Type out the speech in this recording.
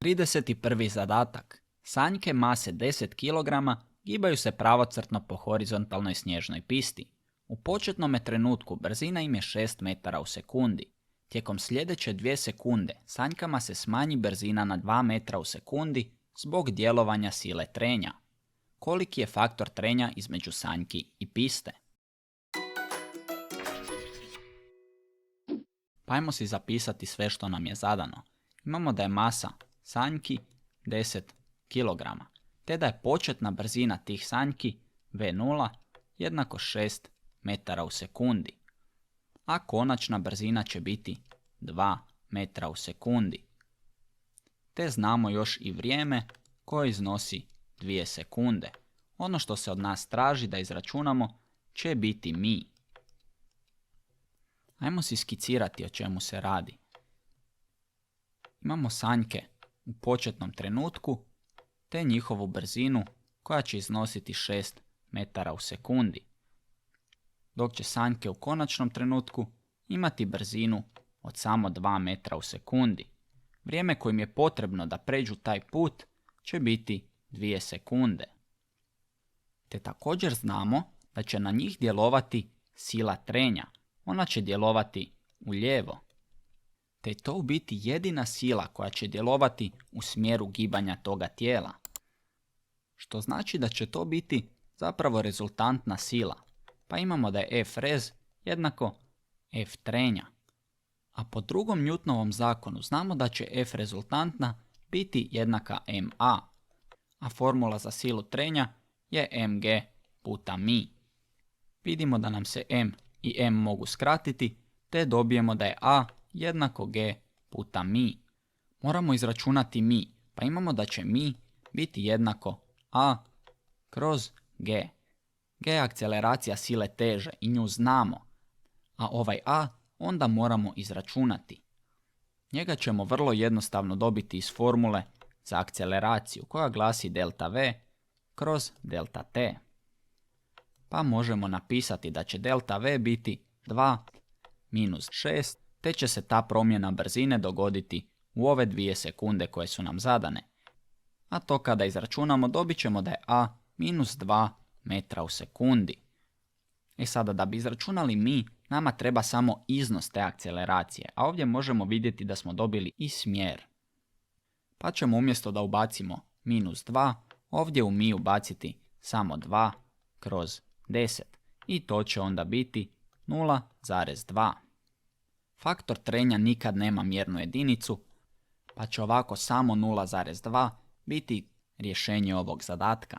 31. zadatak. Sanjke mase 10 kg gibaju se pravocrtno po horizontalnoj snježnoj pisti. U početnom trenutku brzina im je 6 metara u sekundi. Tijekom sljedeće 2 sekunde sanjkama se smanji brzina na 2 metra u sekundi zbog djelovanja sile trenja. Koliki je faktor trenja između sanjki i piste? Pa ajmo si zapisati sve što nam je zadano. Imamo da je masa sanjki 10 kg, te da je početna brzina tih sanjki V0 jednako 6 metara u sekundi, a konačna brzina će biti 2 metra u sekundi. Te znamo još i vrijeme koje iznosi 2 sekunde. Ono što se od nas traži da izračunamo će biti mi. Ajmo si skicirati o čemu se radi. Imamo sanjke u početnom trenutku te njihovu brzinu koja će iznositi 6 metara u sekundi, dok će sanjke u konačnom trenutku imati brzinu od samo 2 metra u sekundi. Vrijeme kojim je potrebno da pređu taj put će biti 2 sekunde. Te također znamo da će na njih djelovati sila trenja. Ona će djelovati u lijevo. Te je to u biti jedina sila koja će djelovati u smjeru gibanja toga tijela. Što znači da će to biti zapravo rezultantna sila. Pa imamo da je F rez jednako F trenja. A po drugom Newtonovom zakonu znamo da će F rezultantna biti jednaka ma. A formula za silu trenja je mg puta mi. Vidimo da nam se m i m mogu skratiti, te dobijemo da je a jednako g puta mi. Moramo izračunati mi, pa imamo da će mi biti jednako a kroz g. G je akceleracija sile teže i nju znamo, a ovaj a onda moramo izračunati. Njega ćemo vrlo jednostavno dobiti iz formule za akceleraciju koja glasi delta v kroz delta t. Pa možemo napisati da će delta v biti 2 minus 6, te će se ta promjena brzine dogoditi u ove 2 sekunde koje su nam zadane. A to kada izračunamo dobit ćemo da je a minus 2 metra u sekundi. Sada da bi izračunali mi, nama treba samo iznos te akceleracije, a ovdje možemo vidjeti da smo dobili i smjer. Pa ćemo umjesto da ubacimo minus 2, ovdje u mi ubaciti samo 2 kroz 10 i to će onda biti 0,2. Faktor trenja nikad nema mjernu jedinicu, pa će ovako samo 0,2 biti rješenje ovog zadatka.